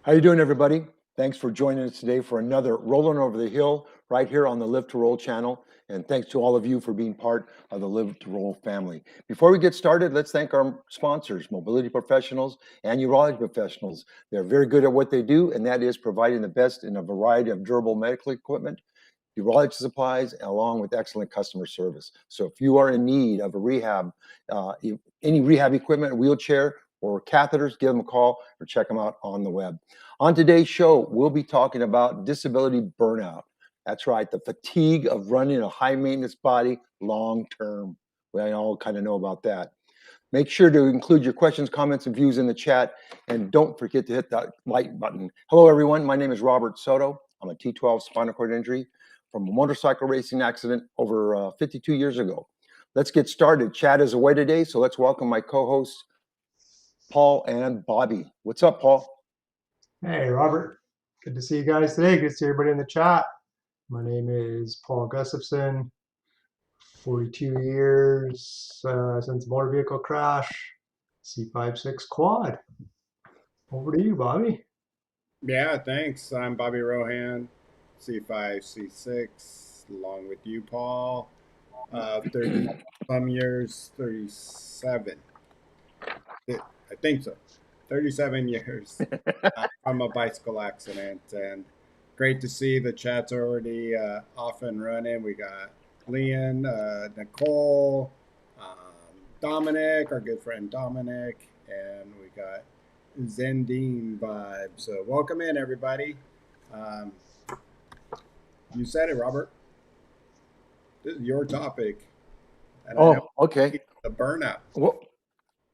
How you doing, everybody? Thanks for joining us today for another Rolling Over the Hill right here on the Live to Roll channel. And thanks to all of you for being part of the Live to Roll family. Before we get started, let's thank our sponsors, mobility professionals and urology professionals. They're very good at what they do, and that is providing the best in a variety of durable medical equipment, urology supplies, along with excellent customer service. So if you are in need of a rehab, any rehab equipment, a wheelchair, or catheters, give them a call or check them out on the web. On today's show, we'll be talking about disability burnout. That's right, the fatigue of running a high maintenance body long term. We all kind of know about that. Make sure to include your questions, comments, and views in the chat, and don't forget to hit that like button. Hello, everyone. My name is Robert Soto. I'm a T12 spinal cord injury from a motorcycle racing accident over 52 years ago. Let's get started. Chad is away today, so let's welcome my co-hosts, Paul and Bobby. What's up, Paul? Hey, Robert. Good to see you guys today. Good to see everybody in the chat. My name is Paul Gustafson. 42 years since motor vehicle crash, C56 quad. Over to you, Bobby. Yeah, thanks. I'm Bobby Rohan, C5, C6, along with you, Paul. 30 some years, 37. I think so. 37 years from a bicycle accident. And great to see the chat's already off and running. We got Leon, Nicole, Dominic, our good friend Dominic, and we got Zendine vibe. So welcome in, everybody. You said it, Robert. This is your topic. And okay. The burnout. Well,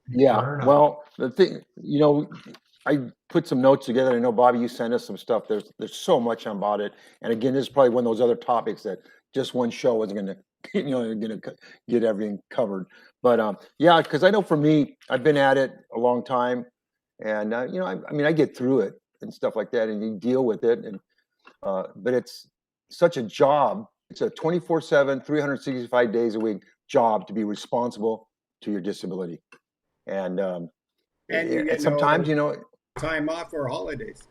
yeah. Burnout. Well, the thing, I put some notes together. I know, Bobby, you sent us some stuff. There's so much about it. And again, this is probably one of those other topics that just one show isn't going to, get everything covered. But yeah, because I know for me, I've been at it a long time, and I get through it and stuff like that, and you deal with it. And but it's such a job. It's a 24/7, 365 days a week job to be responsible to your disability. And you get sometimes, time off or holidays.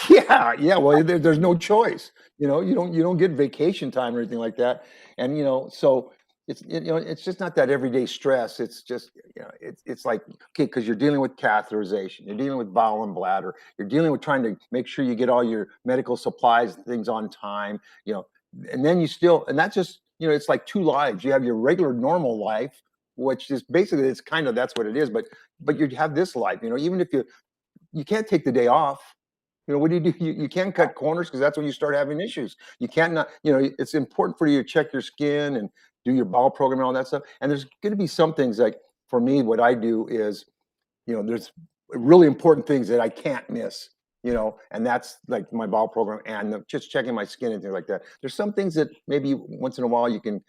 Yeah. Well, there's no choice. You don't get vacation time or anything like that. And so it's just not that everyday stress. It's just it's like, okay, because you're dealing with catheterization, you're dealing with bowel and bladder, you're dealing with trying to make sure you get all your medical supplies and things on time. And then and that's just it's like two lives. You have your regular normal life, which is basically that's what it is. But you have this life. Even if you can't take the day off. What do? You can't cut corners because that's when you start having issues. You can't not, it's important for you to check your skin and do your bowel program and all that stuff. And there's going to be some things like, for me, what I do is, there's really important things that I can't miss, and that's like my bowel program and just checking my skin and things like that. There's some things that maybe once in a while you can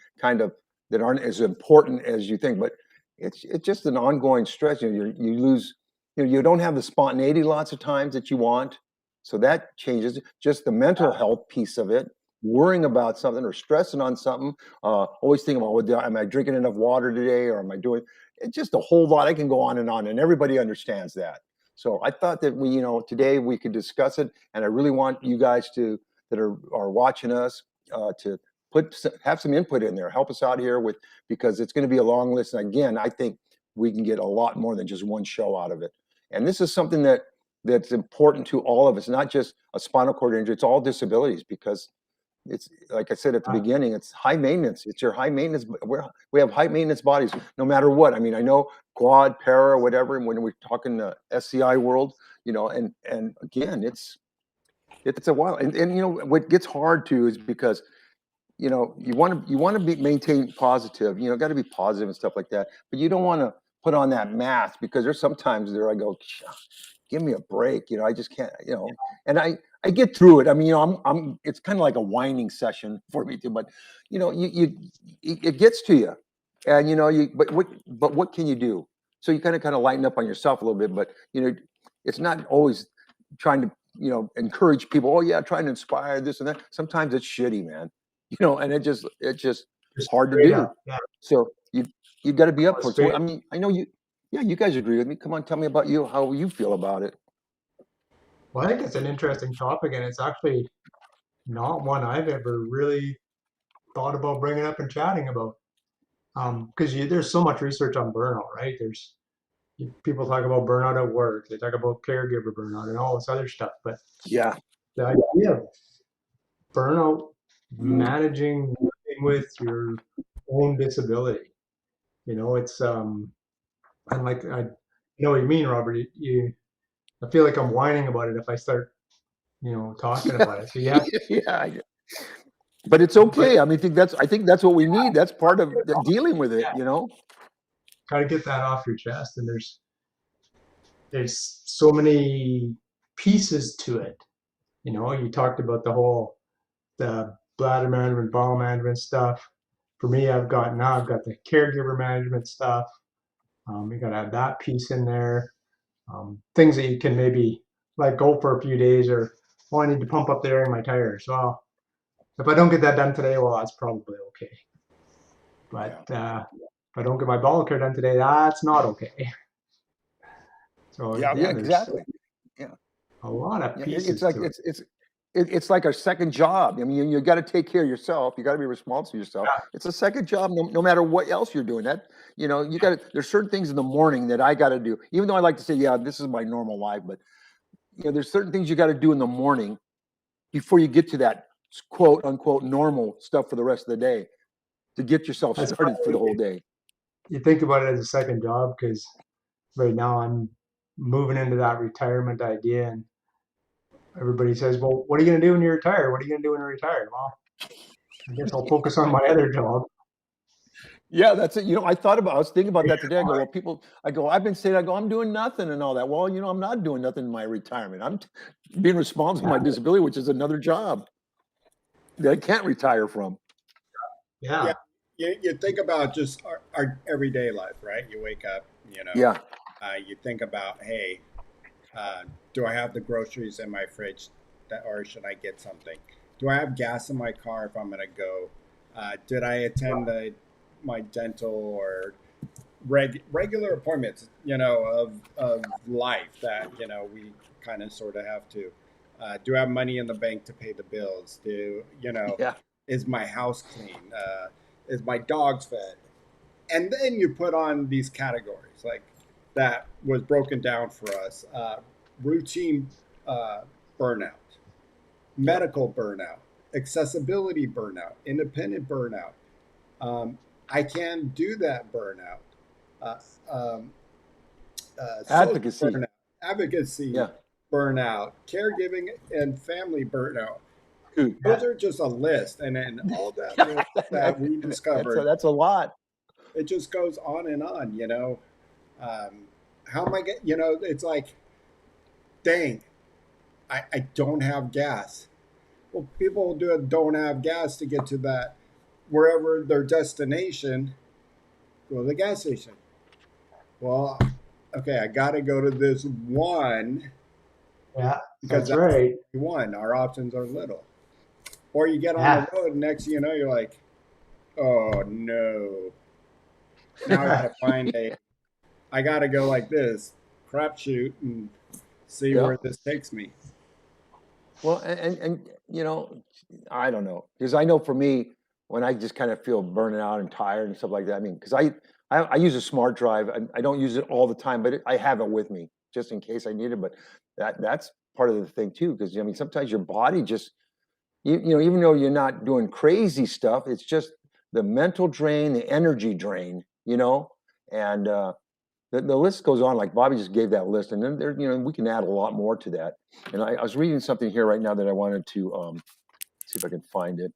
that aren't as important as you think, but it's just an ongoing stress. You lose, you don't have the spontaneity lots of times that you want. So that changes. Just the mental health piece of it, worrying about something or stressing on something, always thinking about, am I drinking enough water today, or am I doing? It's just a whole lot. I can go on, and everybody understands that. So I thought that today we could discuss it, and I really want you guys that are watching us to have some input in there, help us out here because it's going to be a long list. And again, I think we can get a lot more than just one show out of it. And this is something that's important to all of us, not just a spinal cord injury. It's all disabilities, because it's, like I said at the beginning, it's high maintenance. It's your high maintenance. We have high maintenance bodies, no matter what. I mean, I know quad, para, whatever, when we're talking the SCI world, and again, it's a while. And what gets hard too is because you want to maintain positive. Got to be positive and stuff like that. But you don't want to put on that mask, because there's sometimes there I go, give me a break. I just can't. And I get through it. I mean, I'm. It's kind of like a whining session for me too. But it gets to you, and But what can you do? So you kind of lighten up on yourself a little bit. But it's not always trying to encourage people. Oh yeah, trying to inspire this and that. Sometimes it's shitty, man. And it's just hard to do. Yeah. So you got to be up for it. So, I mean, I know you. Yeah, you guys agree with me. Come on, tell me about you. How you feel about it? Well, I think it's an interesting topic, and it's actually not one I've ever really thought about bringing up and chatting about. Because there's so much research on burnout, right? People talk about burnout at work, they talk about caregiver burnout and all this other stuff, but Yeah. the idea of burnout managing living with your own disability, it's and like I know what you mean, Robert. I feel like I'm whining about it if I start, talking about it. So you have, Yeah. But it's but okay. I mean, I think that's what we need. That's part of dealing with it, yeah, you know? got to get that off your chest. And there's so many pieces to it. You talked about the bladder management, bowel management stuff. For me, I've got the caregiver management stuff. You got to have that piece in there. Things that you can maybe let go for a few days, or I need to pump up the air in my tires. Well, if I don't get that done today, well, that's probably okay. But if I don't get my bowel care done today, that's not okay. So Yeah. Yeah, yeah, there's exactly. Yeah. a lot of Yeah, pieces to it. it's like our second job. I mean, you got to take care of yourself. You got to be responsible for yourself. Yeah, It's a second job, no matter what else you're doing. That you got to. There's certain things in the morning that I got to do. Even though I like to say, yeah, this is my normal life, but there's certain things you got to do in the morning before you get to that quote unquote normal stuff for the rest of the day to get yourself that's started for the whole day. you think about it as a second job because right now I'm moving into that retirement idea, and everybody says, "Well, what are you going to do when you retire? What are you going to do when you retire?" Well, I guess I'll focus on my other job. Yeah, that's it. I was thinking about that today. I go, well, I've been saying, I'm doing nothing and all that. Well, I'm not doing nothing in my retirement. I'm being responsible for my disability, which is another job that I can't retire from. Yeah. Yeah, You think about just our everyday life, right? You wake up, Yeah. you think about, hey, do I have the groceries in my fridge, or should I get something? Do I have gas in my car if I'm going to go? Did I attend my dental or regular appointments, of life that we kind of sort of have to. Do I have money in the bank to pay the bills? Yeah. Is my house clean? Is my dogs fed? And then you put on these categories like that was broken down for us: routine burnout, Yep. medical burnout, accessibility burnout, independent burnout. I can do that burnout. Uh, um, Social Advocacy. burnout, advocacy Yeah. burnout, caregiving and family burnout. Good. Those are just a list, and then all that Yeah, list that we discovered, that's a lot. it just goes on and on. How am I get? It's like, dang, I don't have gas. Well, people don't have gas to get to that wherever their destination. Go to the gas station. Well, okay, I got to go to this one yeah, because that's that's the right. only one. Our options are little. Or you get on the Yeah, road, and next thing you know, you're like, oh no, now I gotta find I gotta go like this, crapshoot, and see Yeah. where this takes me. Well, and I don't know, because I know for me, when I just kind of feel burning out and tired and stuff like that. I mean, because I use a smart drive. I don't use it all the time, but I have it with me just in case I need it. But that's part of the thing too, because I mean, sometimes your body just even though you're not doing crazy stuff, it's just the mental drain, the energy drain, and the list goes on. Like Bobby just gave that list, and then we can add a lot more to that. And I was reading something here right now that I wanted to see if I can find it.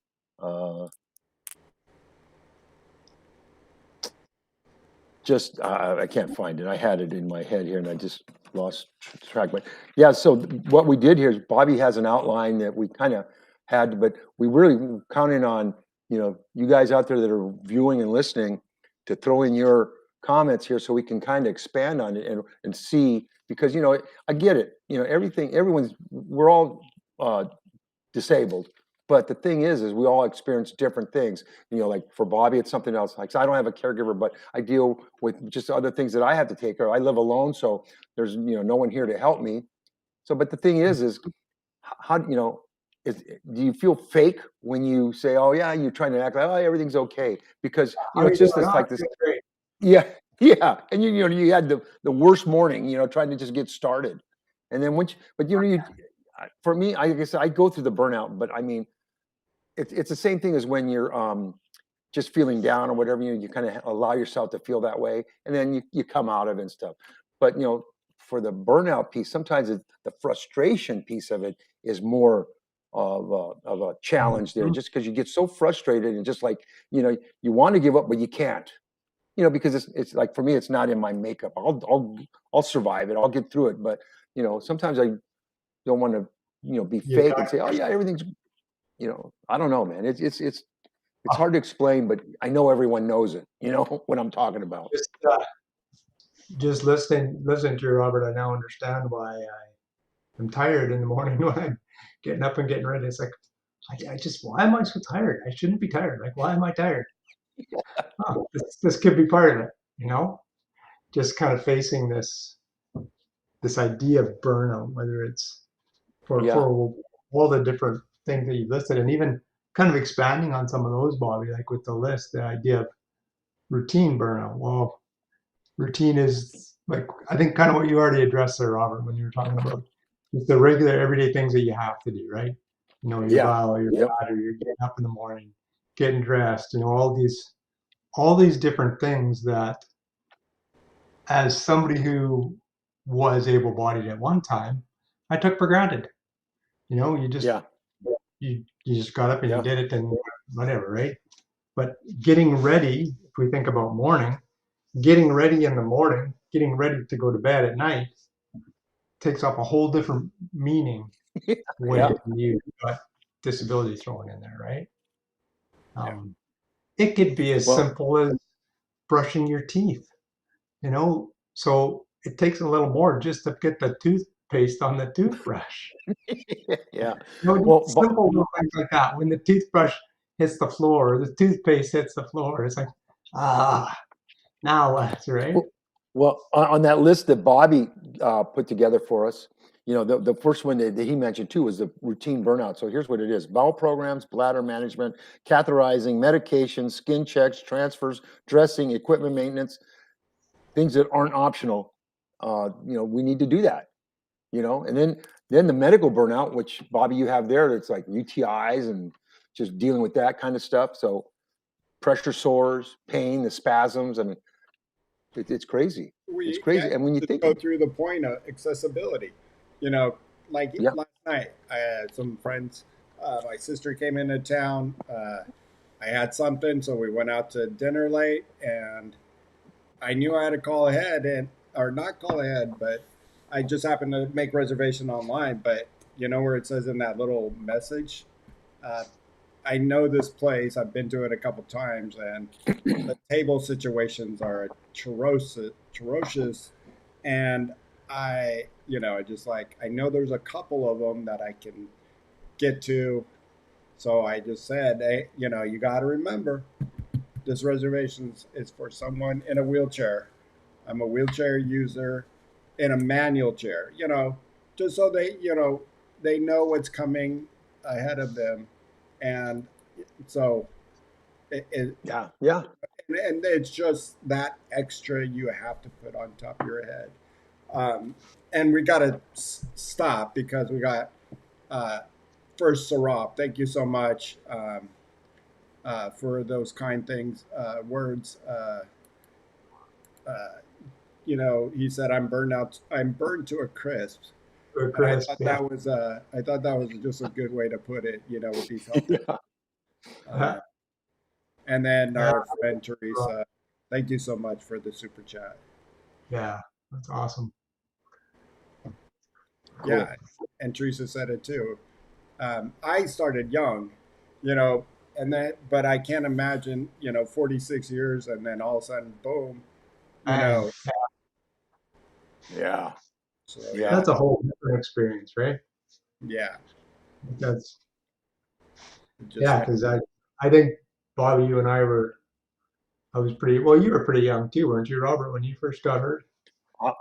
I can't find it. I had it in my head here, and I just lost track. But yeah, so what we did here is Bobby has an outline that we kind of had, but we really counting on you guys out there that are viewing and listening to throw in your comments here, so we can kind of expand on it and see, because I get it. We're all disabled. But the thing is we all experience different things. Like for Bobby, it's something else. Like, so I don't have a caregiver, but I deal with just other things that I have to take care of. I live alone, so there's no one here to help me. So, but the thing is how, you know, do you feel fake when you say, oh yeah, you're trying to act like, oh, everything's okay? Because, you How know, are it's you just doing? this, Oh, like I'm this, doing great. yeah, yeah. And you know, you had the worst morning, you know, trying to just get started. And then but you know, for me, I guess I go through the burnout, but I mean, it's the same thing as when you're just feeling down or whatever, you kind of allow yourself to feel that way, and then you come out of it and stuff. But you know, for the burnout piece, sometimes the frustration piece of it is more of a challenge there, Mhm. just because you get so frustrated and just like, you know, you want to give up but you can't, you know, because it's like, for me, it's not in my makeup. I'll survive it, I'll get through it, but you know, sometimes I don't want to, you know, be You fake got and say, oh yeah, everything's, you know, I don't know, man. It's oh, hard to explain, but I know everyone knows it. You know what I'm talking about. just listening to you, Robert. I now understand why I'm tired in the morning when I'm getting up and getting ready. It's like I just why am I so tired? I shouldn't be tired. Like why am I tired? Oh, this could be part of it. You know, just kind of facing this idea of burnout, whether it's Yeah, for all the different things that you've listed, and even kind of expanding on some of those, Bobby, like with the list, the idea of routine burnout. Well, routine is like I think kind of what you already addressed there, Robert, when you were talking about just the regular everyday things that you have to do, right? You know, your yeah, bowel, your yep, bladder, you're getting up in the morning, getting dressed, you know, all these different things that as somebody who was able-bodied at one time, I took for granted. You know, yeah, you just got up and you yeah, did it and whatever, right? But getting ready, if we think about morning, getting ready in the morning, getting ready to go to bed at night takes up a whole different meaning yeah. when you got disability thrown in there, right? Yeah. Um, it could be as Well, simple as brushing your teeth, you know. So it takes a little more just to get the toothpaste on the toothbrush. yeah. You know, Well, just simple little things like that. When the toothbrush hits the floor, or the toothpaste hits the floor, it's like, ah, now what, right? well, on that list that Bobby put together for us, you know, the first one that he mentioned too was the routine burnout. So here's what it is: bowel programs, bladder management, catheterizing, medications, skin checks, transfers, dressing, equipment maintenance, things that aren't optional. You know, we need to do that. You know, and then the medical burnout, which Bobby you have there, it's like UTIs and just dealing with that kind of stuff. So pressure sores, pain, the spasms, and it's crazy. It's We crazy. And when you just think go of, through the point of accessibility. You know, like yeah, last night, I had some friends. My sister came into town. I had something, so we went out to dinner late, and I knew I had to call ahead and or not call ahead, but I just happened to make reservation online. But you know where it says in that little message, uh, I know this place. I've been to it a couple times, and the table situations are atrocious. And I just like I know there's a couple of them that I can get to. So I just said, hey, you got to remember this reservation is for someone in a wheelchair. I'm a wheelchair user in a manual chair. Just so they know what's coming ahead of them, and so it yeah, yeah. and it's just that extra you have to put on top of your head. And we got to stop because we got uh, first Sarop. Thank you so much for those kind things, words. Uh, he said, "I'm burned out. I'm burned to a crisp." Or And I crisp, thought yeah. that was just a good way to put it. With these health. Yeah. Uh, and then Yeah, our friend Teresa, thank you so much for the super chat. yeah, that's awesome. Cool. Yeah, and Teresa said it too. I started young, you know, but I can't imagine, 46 years and then all of a sudden, boom, you Man, know. Yeah, So yeah, yeah, that's a whole different experience, right? yeah, That's just yeah, like because I think Bobby, you and I was pretty well. You were pretty young too, weren't you, Robert, when you first got hurt?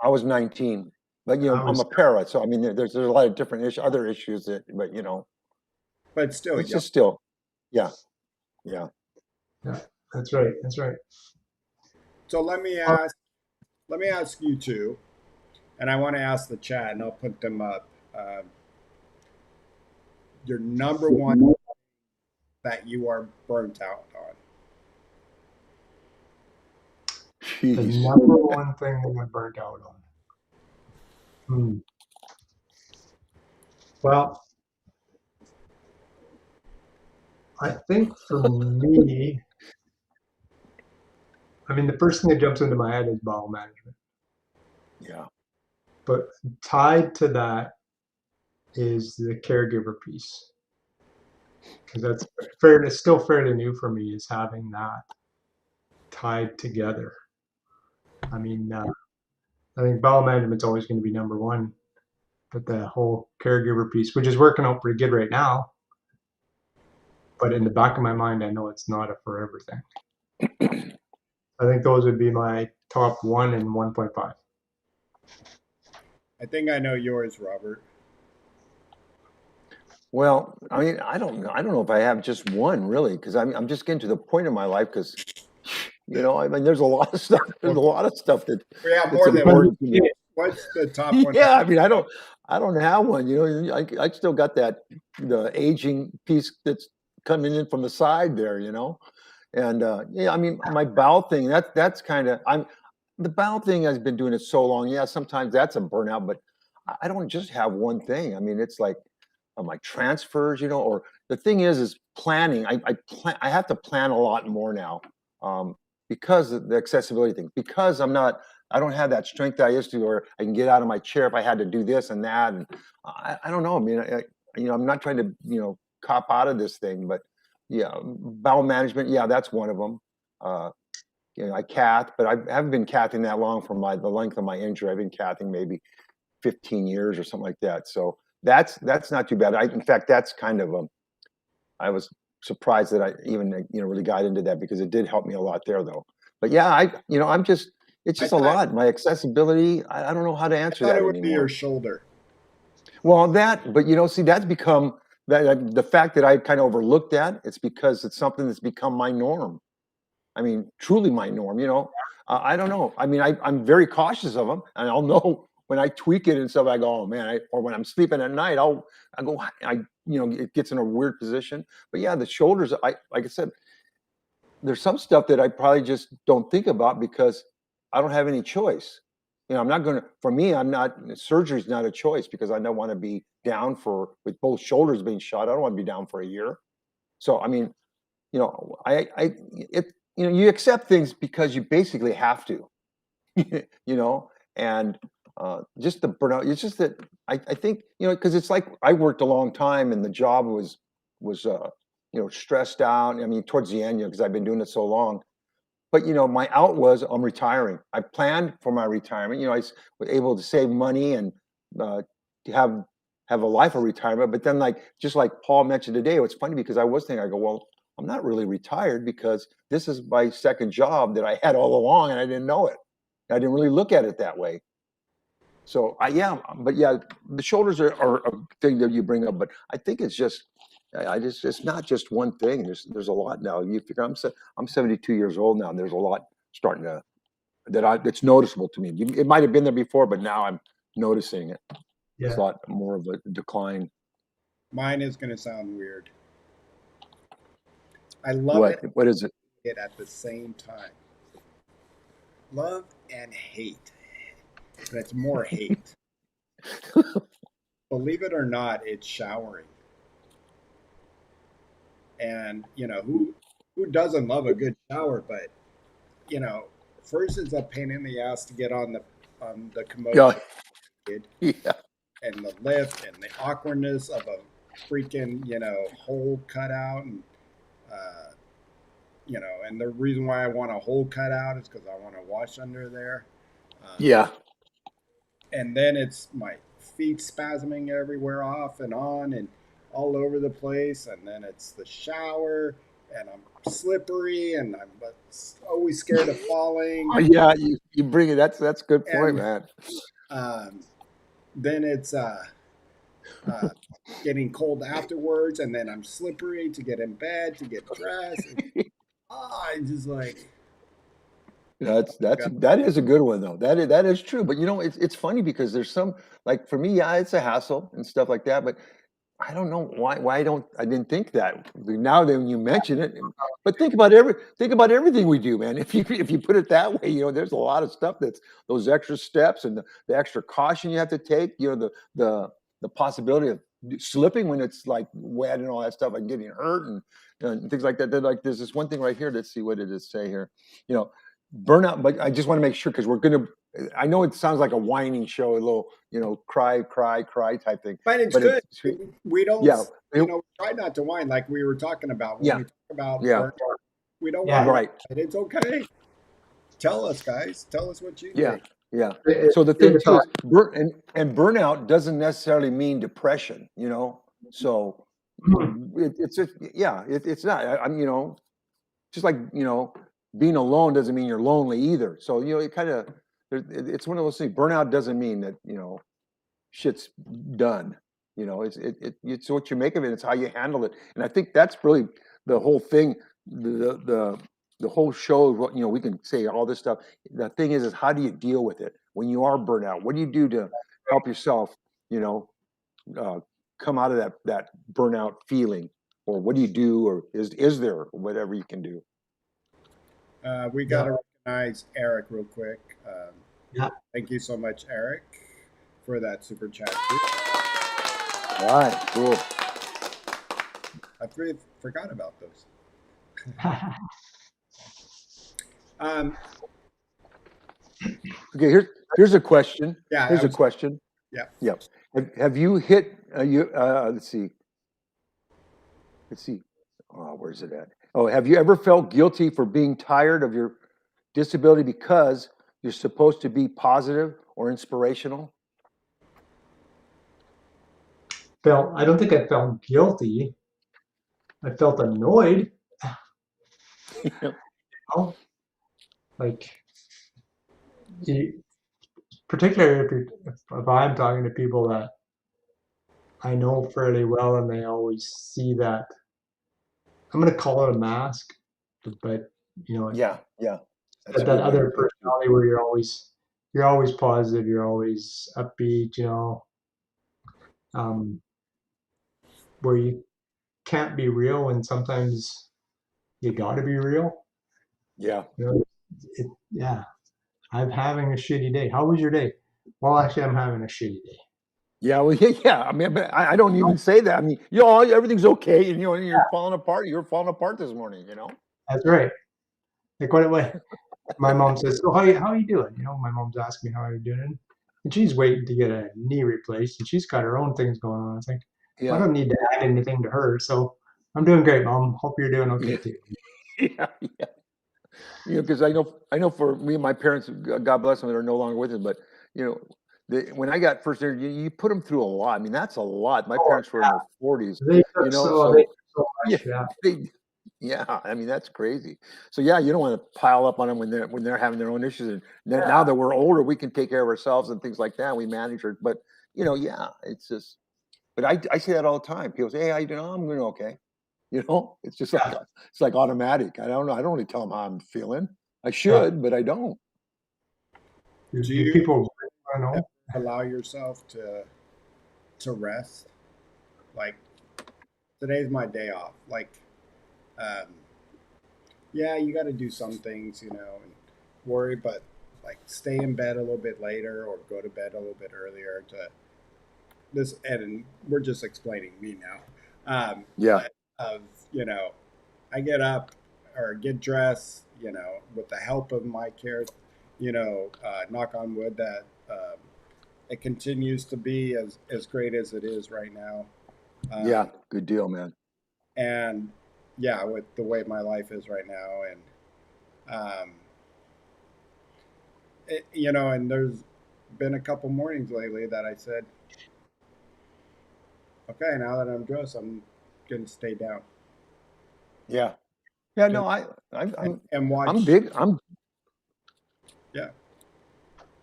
I was 19. But I I'm was a para, so I mean, there's a lot of different other issues that, but But still, it's young. just still, yeah. yeah, that's right. That's right. So let me ask you two, and I want to ask the chat, and I'll put them up. Your number one that you are burnt out on. The Jeez. number one thing that I'm burnt out on. Well, I think for me, I mean, the first thing that jumps into my head is bowel management. Yeah. But tied to that is the caregiver piece. Because that's it's still fairly new for me, is having that tied together. I mean, I think bowel management's always going to be number one, but the whole caregiver piece, which is working out pretty good right now, but in the back of my mind, I know it's not a forever thing. I think those would be my top 1 and 1.5. I think I know yours, Robert. Well, I mean, I don't know if I have just one really, because I'm just getting to the point in my life because, I mean, there's a lot of stuff. There's a lot of stuff We have that's more than important to me. What's the top one? Yeah, I mean, I don't have one. I still got the aging piece that's coming in from the side there. And yeah, I mean, my bowel thing. That's kind of the bowel thing. I've been doing it so long. Yeah, sometimes that's a burnout, but I don't just have one thing. I mean, it's like my transfers. Or the thing is planning. I have to plan a lot more now because of the accessibility thing. Because I don't have that strength that I used to, or I can get out of my chair if I had to do this and that. And I don't know. I mean, I'm not trying to, cop out of this thing, but yeah, bowel management. Yeah, that's one of them. I cath, but I haven't been cathing that long for the length of my injury. I've been cathing maybe 15 years or something like that. So that's not too bad. In fact, that's kind of I was surprised that I even really got into that because it did help me a lot there though. But yeah, I'm just it's just a lot. My accessibility, I don't know how to answer I thought that it would be anymore. your shoulder. Well, but see, that's become the fact that I kind of overlooked that. It's because it's something that's become my norm. I mean, truly my norm. I don't know. I mean, I'm very cautious of them, and I'll know when I tweak it and stuff. I go, oh man, or when I'm sleeping at night, it gets in a weird position. But yeah, the shoulders. Like I said, there's some stuff that I probably just don't think about because I don't have any choice. I'm not going to, for me, surgery's not a choice because I don't want to be down with both shoulders being shot. I don't want to be down for a year. So, I mean, you accept things because you basically have to, and just the burnout. It's just that I think, because it's like I worked a long time and the job was stressed out. I mean, towards the end, because I've been doing it so long. But my out was I'm retiring. I planned for my retirement. I was able to save money and to have a life of retirement. But then, just like Paul mentioned today, it's funny because I was thinking, I go, well, I'm not really retired because this is my second job that I had all along, and I didn't know it. I didn't really look at it that way. So but yeah, the shoulders are a thing that you bring up. But I think it's just. It's not just one thing. There's a lot now. You figure I'm 72 years old now, and there's a lot starting to that's noticeable to me. It might have been there before, but now I'm noticing it. Yeah. It's a lot more of a decline. Mine is going to sound weird. I love it. What is it? It at the same time. Love and hate. But it's more hate. Believe it or not, it's showering. And who doesn't love a good shower? But first it's a pain in the ass to get on the commode, Yeah. and the lift and the awkwardness of a freaking hole cut out, and and the reason why I want a hole cut out is because I want to wash under there. Yeah. And then it's my feet spasming everywhere off and on and all over the place, and then it's the shower, and I'm slippery, and I'm always scared of falling. Yeah, you bring it. That's a good point, man. then it's getting cold afterwards, and then I'm slippery to get in bed to get dressed. And, I just like That is a good one though. That is true. But it's funny because there's some, like, for me, yeah, it's a hassle and stuff like that. But I don't know why I didn't think that. Now that when you mention it, but think about everything we do, man. If you put it that way, there's a lot of stuff that's those extra steps and the extra caution you have to take. The possibility of slipping when it's like wet and all that stuff, and getting hurt and things like that. Like there's this one thing right here. Let's see, what did it say here? You know, Burnout. But I just want to make sure, because we're gonna. I know it sounds like a whining show, a little, cry, cry, cry type thing. but it's But good. it's We don't, yeah, try not to whine like we were talking about when yeah, we talk about yeah, burnout. We don't Yeah. whine. right, It's okay. Tell us, guys. Tell us what you yeah, think. yeah. It- So the it- thing it's too all- is, and burnout doesn't necessarily mean depression, So it's just, yeah, it's not. I'm, just like, being alone doesn't mean you're lonely either. So it kind of, it's one of those things. Burnout doesn't mean that shit's done. It's what you make of it. It's how you handle it. And I think that's really the whole thing. The whole show. What we can say all this stuff. The thing is how do you deal with it when you are burnt out? What do you do to help yourself? You know, come out of that burnout feeling, or what do you do, or is there whatever you can do? We got to recognize Eric real quick. Yeah. Thank you so much, Eric, for that super chat. All right, cool. I forgot about those. Um, Okay, here's a question. Yeah, Here's a question. Yeah. Yep. Have you hit let's see. Oh, where's it at? Oh, have you ever felt guilty for being tired of your disability because you're supposed to be positive or inspirational? I don't think I felt guilty. I felt annoyed. Oh, like, particularly if I'm talking to people that I know fairly well, and they always see that, I'm going to call it a mask, but Yeah. That's a that good way to other put it. personality where you're always positive, you're always upbeat, where you can't be real, and sometimes you got to be real. Yeah. Yeah. I'm having a shitty day. How was your day? Well, actually, I'm having a shitty day. Yeah, well, yeah. I mean, but I don't even say that. I mean, everything's okay, and you're falling apart. You're falling apart this morning. That's right. Like what my mom says, so how are you doing? My mom's asking me how I'm doing. And she's waiting to get a knee replaced, and she's got her own things going on. I think I Yeah. don't need to add anything to her. So I'm doing great, Mom. Hope you're doing okay too. Yeah. Because I know for me, my parents, God bless them, they're no longer with us. But when I got first there, you put them through a lot. I mean, that's a lot. My parents were in their 40s. They took so Yeah, much. Yeah. yeah. I mean, that's crazy. So yeah, you don't want to pile up on them when they're having their own issues. And now that we're older, we can take care of ourselves and things like that. We manage it. But yeah, it's just. But I say that all the time. People say, "Hey, how you doing?" "Oh, I'm doing okay." It's just like it's like automatic. I don't know. I don't really tell them how I'm feeling. I should, but I don't. Do you People, I know. allow yourself to rest? Like, today's my day off. Like, yeah, you got to do some things, and worry, but like stay in bed a little bit later or go to bed a little bit earlier to this. And we're just explaining me now. Yeah. Of I get up or get dressed, with the help of my care, knock on wood that it continues to be as great as it is right now. Yeah. Good deal, man. And yeah, with the way my life is right now, and and there's been a couple mornings lately that I said, okay, now that I'm dressed, I'm gonna stay down. Yeah. Yeah. No, I'm and watch. big. Yeah.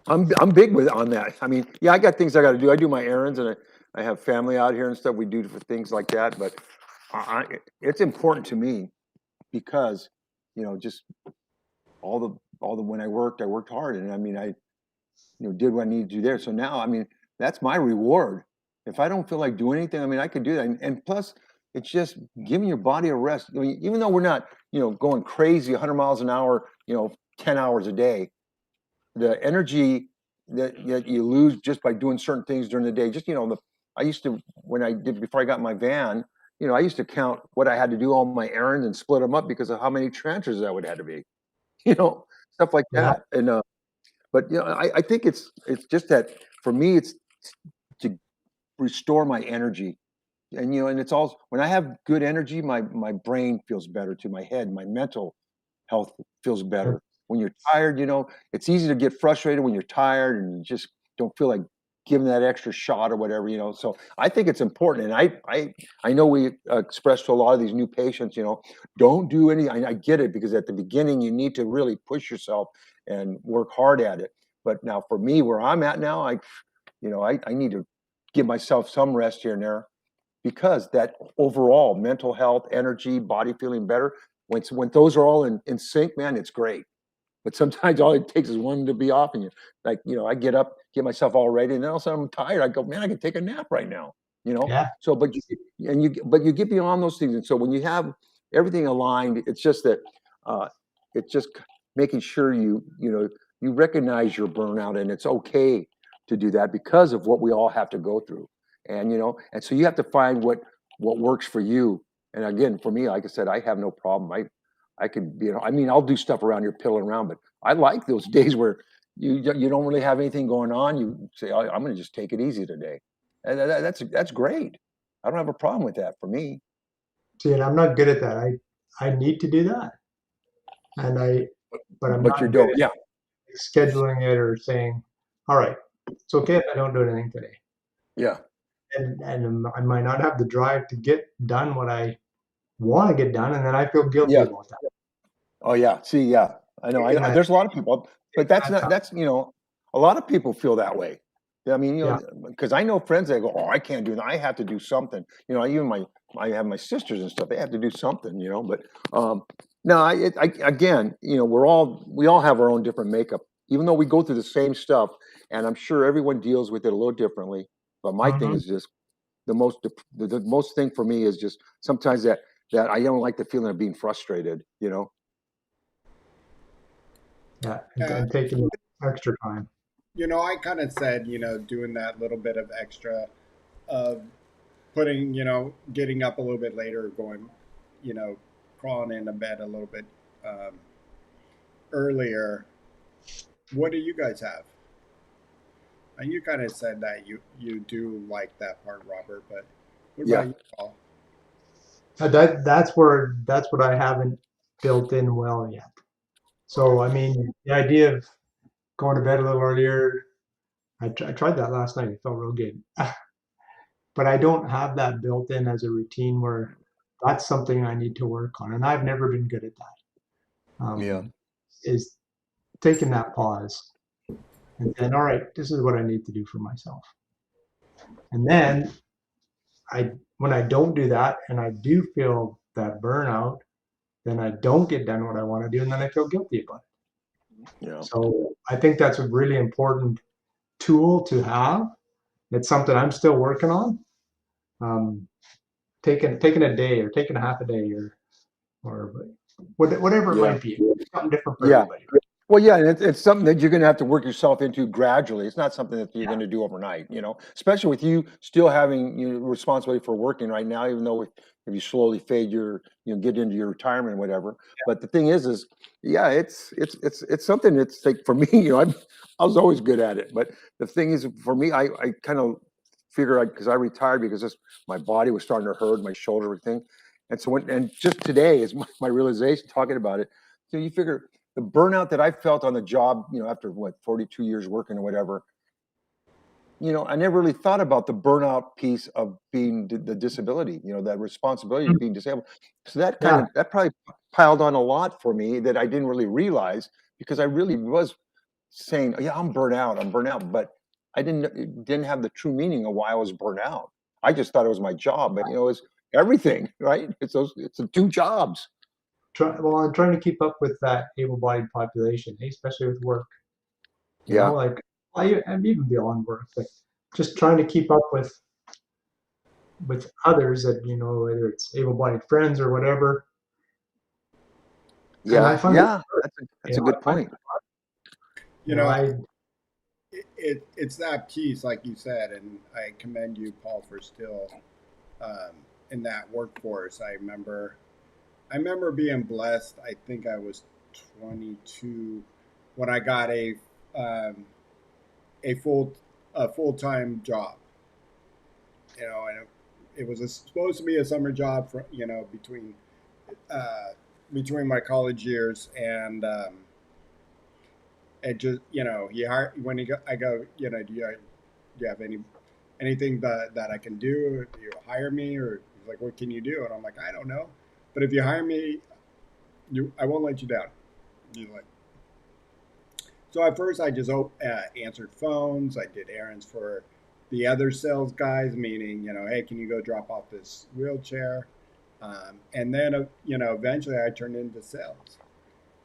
I'm big on that. I mean, yeah, I got things I got to do. I do my errands, and I have family out here and stuff. We do for things like that, but it's important to me because just all the when I worked hard, and I mean I did what I needed to do there. So now, I mean, that's my reward. If I don't feel like doing anything, I mean, I could do that. And plus, it's just giving your body a rest. I mean, even though we're not, going crazy 100 miles an hour, 10 hours a day, the energy that you lose just by doing certain things during the day, just, I used to, before I got my van, I used to count what I had to do, all my errands, and split them up because of how many transfers that would have to be, you know, stuff like Yeah. that. And, but I think it's just that for me, it's to restore my energy, and it's all when I have good energy, my brain feels better too, my head, my mental health feels better. When you're tired, it's easy to get frustrated when you're tired and you just don't feel like giving that extra shot or whatever. So I think it's important, and I know we express to a lot of these new patients, don't do any. I get it, because at the beginning you need to really push yourself and work hard at it. But now for me, where I'm at now, I need to give myself some rest here and there, because that overall mental health, energy, body feeling better, when those are all in sync, man, it's great. But sometimes all it takes is one to be off, and I get up, get myself all ready, and then all of a sudden I'm tired. I go, man, I can take a nap right now. Yeah. So, but you get beyond those things, and so when you have everything aligned, it's just that, it's just making sure you recognize your burnout, and it's okay to do that because of what we all have to go through, and so you have to find what works for you. And again, for me, like I said, I have no problem. I could be, I mean, I'll do stuff around here, piddling around, but I like those days where you don't really have anything going on. You say, I'm going to just take it easy today. And that's great. I don't have a problem with that for me. See, and I'm not good at that. I need to do that, and but I'm But you not good don't. at Yeah. scheduling it or saying, all right, it's okay if I don't do anything today. Yeah. And I might not have the drive to get done what I want to get done, and then I feel guilty Yeah. about that. Oh yeah. See, yeah, I know. Taking There's a lot of people, but that's that not, time. that's, a lot of people feel that way. I mean, Yeah. because I know friends that go, oh, I can't do that. I have to do something. Even I have my sisters and stuff. They have to do something, but, no, again, we all have our own different makeup, even though we go through the same stuff, and I'm sure everyone deals with it a little differently. But my thing Mhm. is just the most thing for me is just sometimes that I don't like the feeling of being frustrated. Yeah, Yeah, and taking extra time. I kind of said, doing that little bit of extra of putting, getting up a little bit later, going, you know, crawling into bed a little bit um, earlier. What do you guys have? And you kind of said that you do like that part, Robert. But what Yeah. about you, Paul? That's what I haven't built in well yet. So I mean, the idea of going to bed a little earlier, I tried that last night. It felt real good. But I don't have that built in as a routine where that's something I need to work on, and I've never been good at that. Yeah. Is taking that pause and then, all right, this is what I need to do for myself. And then when I don't do that and I do feel that burnout, then I don't get done what I want to do, and then I feel guilty about it. Yeah. So I think that's a really important tool to have. It's something I'm still working on. Taking a day or taking a half a day or whatever it Yeah. might be, something different for Yeah. everybody. Well, yeah, and it's something that you're going to have to work yourself into gradually. It's not something that you're Yeah, going to do overnight, especially with you still having responsibility for working right now, even though if you slowly fade get into your retirement and whatever. But the thing is, yeah, it's something that's like for me, I was always good at it. But the thing is, for me, I kind of figure because I retired because my body was starting to hurt, my shoulder, everything. And so and just today is my realization talking about it. So you figure the burnout that I felt on the job, after 42 years working or whatever, I never really thought about the burnout piece of being the disability, that responsibility of being disabled. So that yeah, that probably piled on a lot for me that I didn't really realize, because I really was saying, yeah, I'm burnt out, but I didn't have the true meaning of why I was burnt out. I just thought it was my job, but it's everything, right? It's the two jobs. I'm trying to keep up with that able-bodied population, especially with work. You know, Yeah. like I'm even beyond work, but just trying to keep up with others that, whether it's able-bodied friends or whatever. And I Yeah. find Yeah. That's a good I find, point. You know, I it's that piece, like you said, and I commend you, Paul, for still in that workforce. I remember being blessed. I think I was 22 when I got um, a full time job. And it was supposed to be a summer job for uh, between my college years, and it just he hired when he go, I go, do you have anything that I can do? Do you hire me, or he's like, what can you do? And I'm like, I don't know, but if you hire me, I won't let you down. He's like, so at first I just answered phones. I did errands for the other sales guys, meaning, hey, can you go drop off this wheelchair? And then, eventually I turned into sales.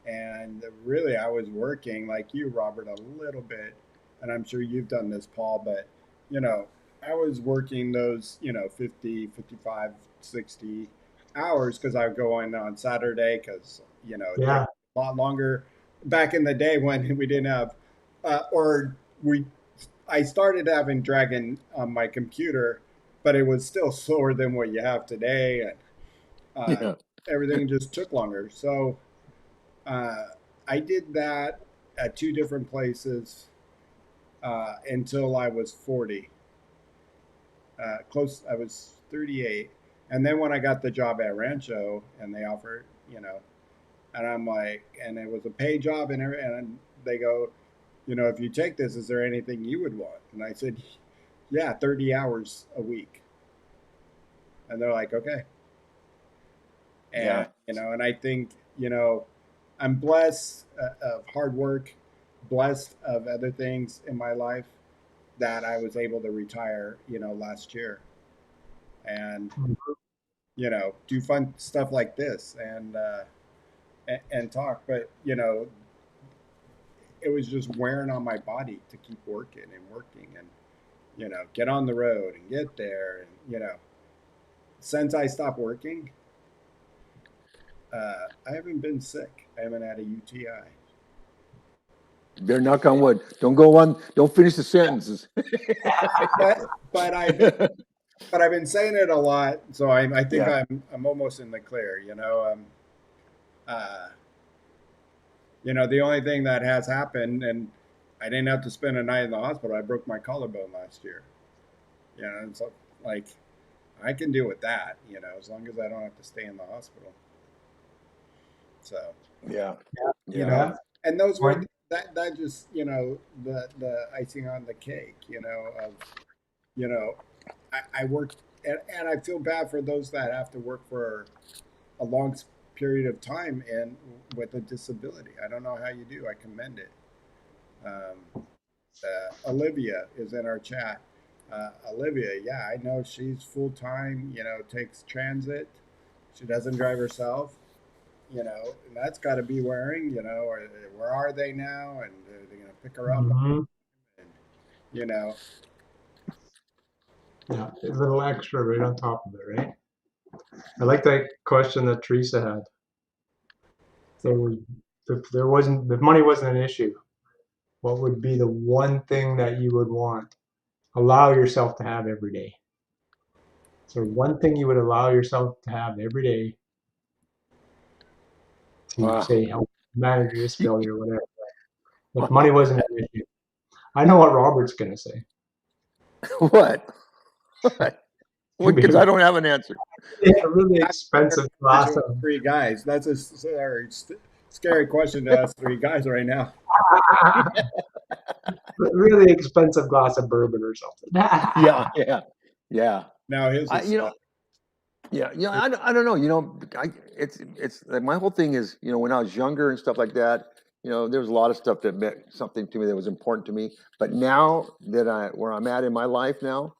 And really, I was working like you, Robert, a little bit. And I'm sure you've done this, Paul, but, you know, I was working those, 50, 55, 60 hours because I would go in on Saturday because, it takes yeah, a lot longer back in the day when we didn't have, or we, I started having Dragon on my computer, but it was still slower than what you have today. And Yeah. everything just took longer. So, uh, I did that at two different places until I was 40. I was 38. And then when I got the job at Rancho and they offered, and I'm like, and it was a pay job and they go, if you take this, is there anything you would want? And I said, yeah, 30 hours a week. And they're like, okay. And, Yeah. and I think, I'm blessed of hard work, blessed of other things in my life that I was able to retire, last year and, do fun stuff like this and talk. But, it was just wearing on my body to keep working and working and, get on the road and get there. And, since I stopped working, I haven't been sick. I haven't had a UTI. Better knock on wood. Don't go on. Don't finish the sentences. But I've been saying it a lot, so I think Yeah. I'm almost in the clear. Uh, the only thing that has happened, and I didn't have to spend a night in the hospital. I broke my collarbone last year. And so like I can deal with that. As long as I don't have to stay in the hospital. So Yeah. you Yeah. know, yeah. and those were Well, that just the icing on the cake. Of you know, I worked, and I feel bad for those that have to work for a long period of time and with a disability. I don't know how you do. I commend it. Olivia is in our chat. Olivia, yeah, I know she's full time. Takes transit. She doesn't drive herself. And that's got to be wearing. Or where are they now? And are they going to pick her up? mhm. And, you know, Yeah, a little extra right on top of it, right? I like that question that Teresa had. There was, if money wasn't an issue, what would be the one thing that you would want, allow yourself to have every day? So one thing you would allow yourself to have every day to Wow. say help manage your disability or whatever. If money wasn't an issue, I know what Robert's gonna say. What? What? It'd be Because I don't have an answer. a really expensive glass of three guys. That's a scary question to us three guys right now. really expensive glass of bourbon or something. Yeah. Yeah. Yeah. Now his I, is yeah. I don't know. It's like my whole thing is, when I was younger and stuff like that, There's a lot of stuff that meant something to me that was important to me. But now that where I'm at in my life now,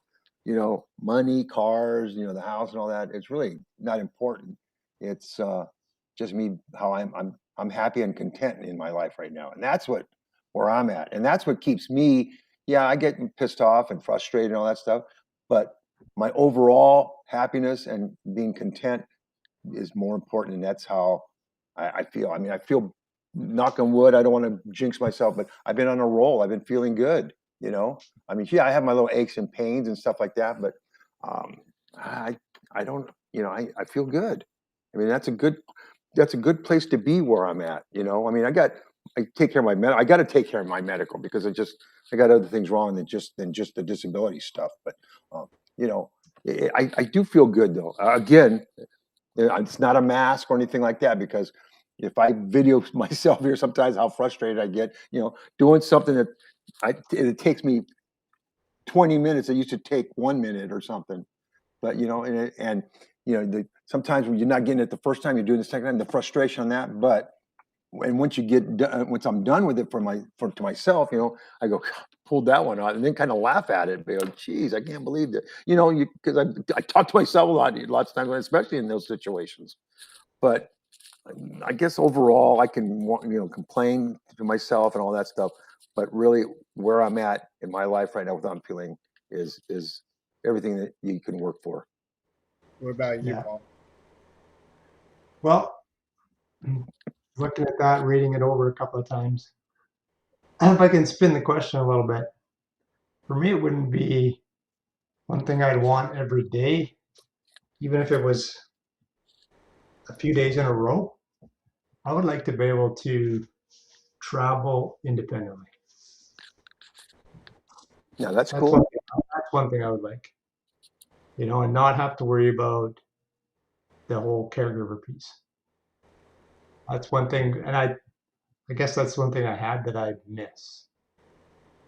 money, cars, the house and all that, it's really not important. It's just me, how I'm happy and content in my life right now. And that's where I'm at. And that's what keeps me, yeah, I get pissed off and frustrated and all that stuff. But my overall happiness and being content is more important. And that's how I feel. I mean, I feel, knock on wood, I don't want to jinx myself, but I've been on a roll. I've been feeling good. I mean, yeah, I have my little aches and pains and stuff like that, but I don't, I feel good. I mean, that's a good place to be where I'm at. I mean, I take care of I got to take care of my medical because I got other things wrong than just the disability stuff. But I do feel good though. Again, it's not a mask or anything like that, because if I video myself here, sometimes how frustrated I get, doing something that it takes me 20 minutes. It used to take 1 minute or something. But sometimes when you're not getting it the first time, you're doing the second time, the frustration on that. But once you get done, once I'm done with it to myself, I go, pulled that one out, and then kind of laugh at it. Go, geez, I can't believe that. Because I talk to myself lots of times, especially in those situations. But I guess overall, I can complain to myself and all that stuff. But really, where I'm at in my life right now, what I'm feeling is everything that you can work for. What about you, Yeah. Paul? Well, looking at that, reading it over a couple of times, if I can spin the question a little bit, for me, it wouldn't be one thing I'd want every day, even if it was a few days in a row. I would like to be able to travel independently. Yeah, that's That's cool. that's one thing I would like, and not have to worry about the whole caregiver piece. That's one thing, and I guess that's one thing I had that I miss,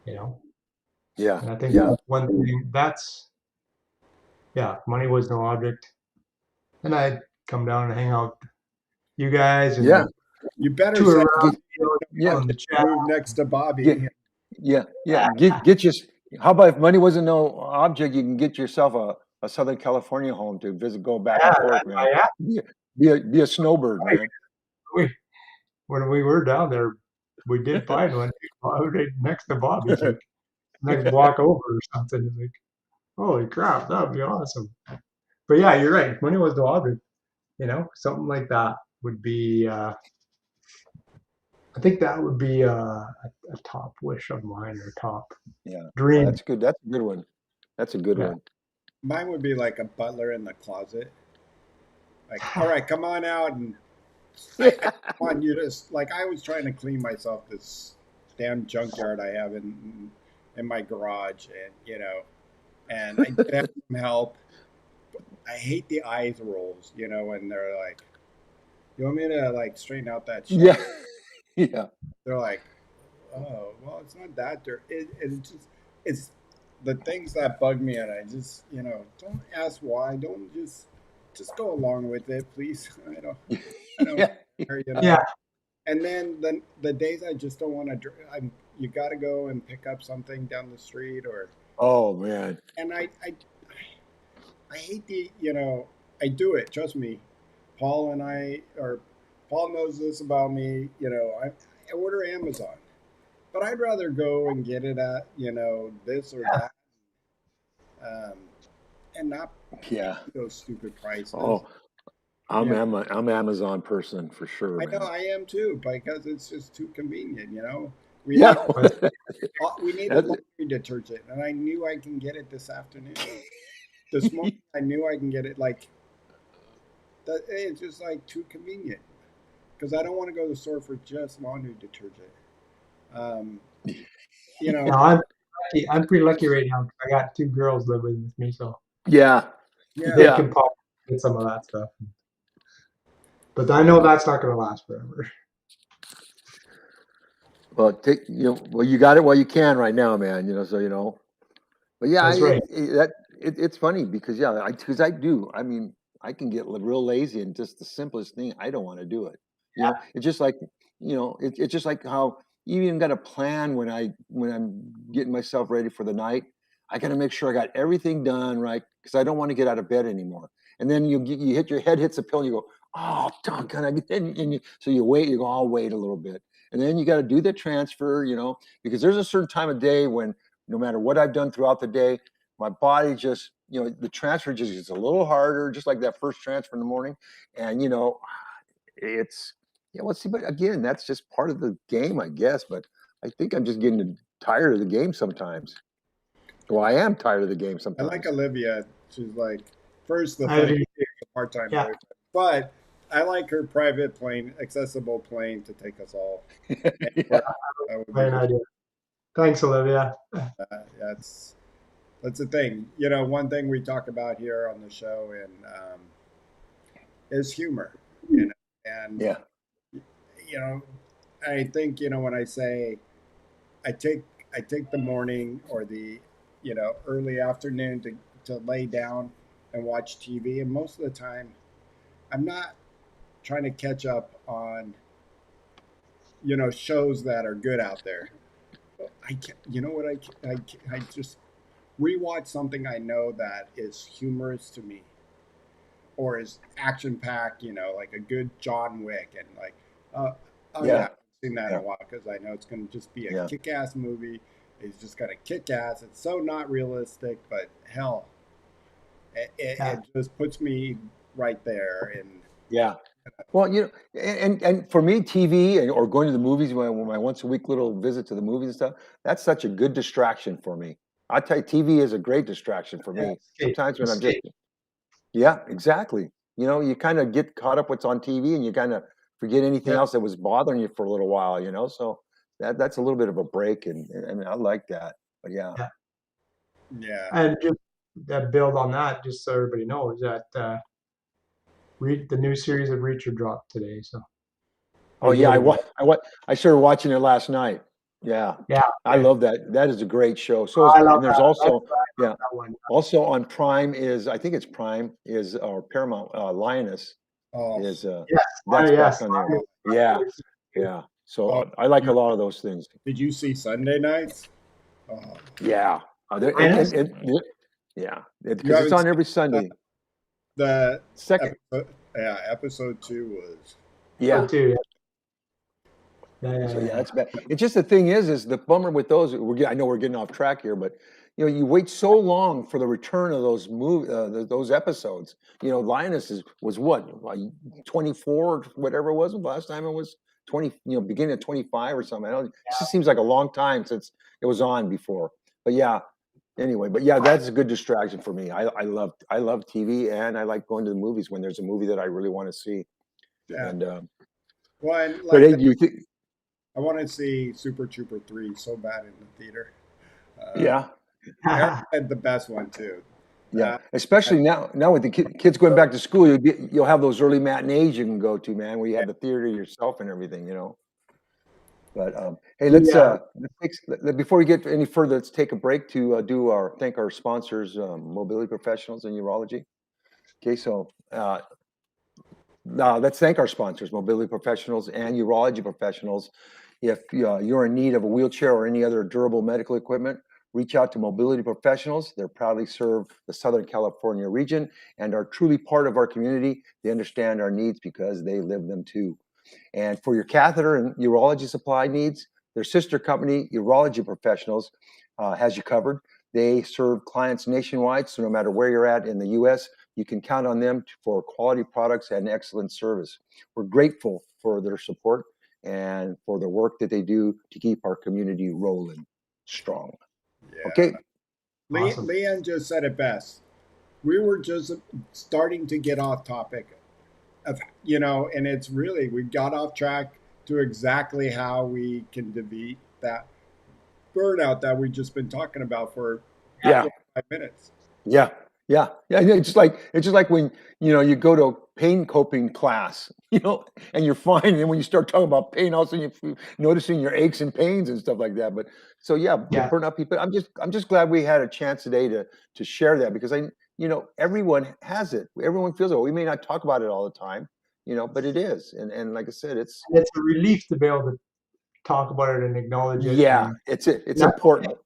Yeah. And I think Yeah. that's one thing money was no object, and I'd come down and hang out with you guys and Yeah. You better tour say around Yeah. in the chat. move next to Bobby. Get, yeah. Get your. How about if money wasn't no object, you can get yourself a Southern California home to visit, go back and forth, man. Be a snowbird, man. When we were down there, we did find one right next to Bobby's, like next block over or something. Like, holy crap, that would be awesome. But yeah, you're right. Money was the object. Something like that would be. I think that would be a top wish of mine, or top dream. That's good. That's a good one. That's a good one. Mine would be like a butler in the closet. Like, all right, come on out, and I want you to, like, I was trying to clean myself this damn junkyard I have in my garage, and I did have some help. I hate the eyes rolls, when they're like, "You want me to like straighten out that shit?" Yeah. Yeah. They're like, "Oh, well, it's not that dirty." It's the things that bug me, and I just, don't ask why. Don't just go along with it, please. I don't care, Yeah. And then the days I just don't want to, you got to go and pick up something down the street, or. Oh man. And I hate I do it. Trust me, Paul knows this about me. I order Amazon, but I'd rather go and get it at this or that, and not pay those stupid prices. Oh, I'm Amazon person for sure. I man. know I am too, because it's just too convenient. We need a laundry detergent, and I knew I can get it this afternoon. This morning, I knew I can get it. Like, it's just like too convenient, because I don't want to go to the store for just laundry detergent. No, I'm pretty lucky right now. I got 2 girls living with me, so they can pop get some of that stuff. But I know that's not going to last forever. Well, you got it while you can right now, man. So But yeah, That's right. it's funny because I do. I mean, I can get real lazy, and just the simplest thing, I don't want to do it. It's just like it's just like how you even got a plan when I'm getting myself ready for the night. I got to make sure I got everything done right because I don't want to get out of bed anymore. And then you hit your head hits the pillow and you go, oh, can I get in? So you wait, you go, I'll wait a little bit. And then you got to do the transfer, because there's a certain time of day when no matter what I've done throughout the day, my body just, the transfer just gets a little harder, just like that first transfer in the morning. And, it's, let's see, but again, that's just part of the game, I guess. But I think I'm just getting tired of the game sometimes. Well, I am tired of the game I sometimes. like Olivia. She's like, first the I thing, do. she's a part-time Yeah. boyfriend, but I like her private plane, accessible plane to take us all. Yeah. That would be Great good. idea. Thanks, Olivia. That's the thing. One thing we talk about here on the show is humor. And Yeah. I think when I say I take the morning or the early afternoon to lay down and watch TV, and most of the time I'm not trying to catch up on shows that are good out there. I can't, what I just rewatch something I know that is humorous to me or is action packed, like a good John Wick, and like, oh yeah, Yeah. I've seen that in Yeah. a while because I know it's going to just be a Yeah. kick ass movie. It's just going to kick ass. It's so not realistic, but hell, Yeah. it just puts me right there. And Yeah. Well, and for me, TV or going to the movies, when my once a week little visit to the movies and stuff, that's such a good distraction for me. I tell you, TV is a great distraction for me. Escape. Sometimes when I'm just, yeah, exactly. You kind of get caught up what's on TV and you kind of forget anything Yeah. else that was bothering you for a little while, so that's a little bit of a break. And I mean, I like that, but yeah. yeah, And just build on that, just so everybody knows that the new series of Reacher dropped today. So Oh yeah, I started watching it last night. Yeah. Yeah, I love that. That is a great show. So I love and there's that. also That one. also on Prime I think it's Prime or Paramount Lioness oh, is Yes, that's yes. back on there. Yeah. Yeah. So Oh, I like a lot of those things. did you see Sunday Nights? Oh, Yeah. Lioness? Yeah. You Because it's haven't on seen every Sunday. the Second. episode 2 was Yeah. Too. So yeah, it's bad. It's just the thing is the bummer with those. I know we're getting off track here, but you wait so long for the return of those episodes. Lioness was what, like 24 or whatever it was. Last time it was 20. Beginning of 25 or something. It just seems like a long time since it was on before. But yeah. Anyway, but yeah, that's a good distraction for me. I love TV, and I like going to the movies when there's a movie that I really want to see. yeah. And Well, and but like hey, do you think? I want to see Super Trooper 3 so bad in the theater. Yeah. Eric had the best one too. Yeah, especially now with the kids going back to school, you'll have those early matinees you can go to, man, where you have the theater yourself and everything, But hey, let's before we get any further, let's take a break to thank our sponsors, Mobility Professionals and Urology. Okay, so now let's thank our sponsors, Mobility Professionals and Urology Professionals. If you're in need of a wheelchair or any other durable medical equipment, reach out to Mobility Professionals. They proudly serve the Southern California region and are truly part of our community. They understand our needs because they live them too. And for your catheter and urology supply needs, their sister company, Urology Professionals, has you covered. They serve clients nationwide, so no matter where you're at in the U.S., you can count on them for quality products and excellent service. We're grateful for their support and for the work that they do to keep our community rolling strong. Yeah. Okay. Awesome. Leanne just said it best. We were just starting to get off topic of, and it's really, we got off track to exactly how we can defeat that burnout that we've just been talking about for 5 minutes. Yeah. It's just like when you go to a pain coping class, and you're fine, and then when you start talking about pain, all of a sudden you're noticing your aches and pains and stuff like that. But so the burnout people, I'm just glad we had a chance today to share that, because everyone has it. Everyone feels it. We may not talk about it all the time, but it is. And like I said, it's a relief to be able to talk about it and acknowledge it. yeah, And it's that's important.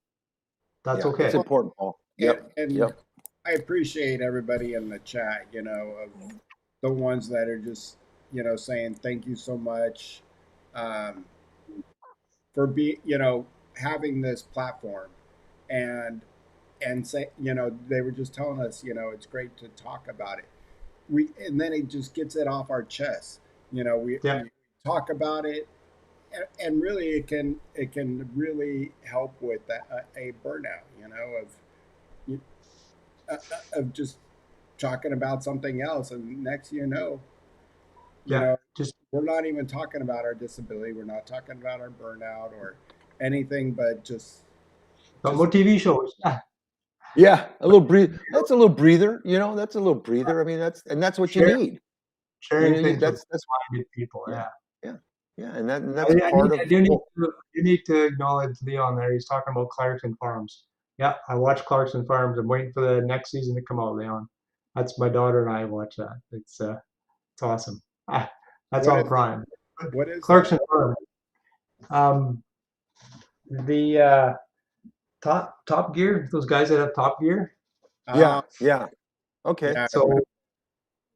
That's Yeah, it's okay. important, Paul. And, Yep. and Yep. I appreciate everybody in the chat, of the ones that are just, saying thank you so much um, for having this platform, and say, they were just telling us, it's great to talk about it. And then it just gets it off our chest. Yeah. We talk about it, and really it can really help with a burnout, of just talking about something else, and next you Yeah. know Just we're not even talking about our disability, we're not talking about our burnout or anything, but just some more TV shows. Yeah, a little breathe. That's a little breather. That's a little breather. I mean, that's what you Share, need. sharing things with That's minded people. yeah, Yeah. yeah, yeah, and that's part of. I do need to acknowledge Leon there. He's talking about Clarkson Farms. Yeah, I watch Clarkson Farms. I'm waiting for the next season to come out, Leon. That's my daughter and I watch that. It's awesome. That's what on is Prime. what is that? Clarkson Farms. Um, the Top Gear. Those guys that have Top Gear. Yeah, uh, yeah. Okay. yeah, I So remember.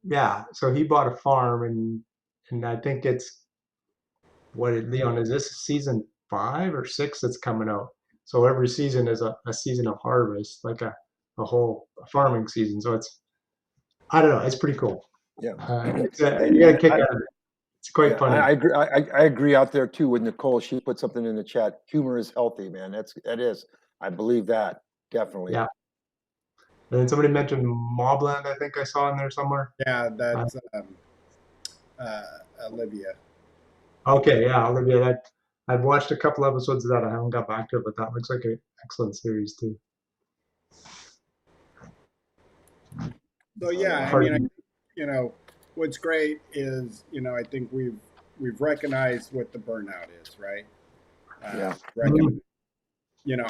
yeah, so he bought a farm, and I think it's Leon, is this season 5 or 6 that's coming out? So every season is a season of harvest, like a whole farming season. So I don't know, it's pretty cool. Yeah. You get a kick I, out of it. It's quite yeah, funny. I agree. I agree out there too with Nicole. She put something in the chat. Humor is healthy, man. That is. I believe that definitely. Yeah. And then somebody mentioned Mobland, I think I saw in there somewhere. Yeah, Uh, that's Olivia. okay, yeah, Olivia, I've watched a couple episodes of that. I haven't got back to it, but that looks like an excellent series too. So yeah, I mean, what's great is, I think we've recognized what the burnout is, right? Yeah. Recognize,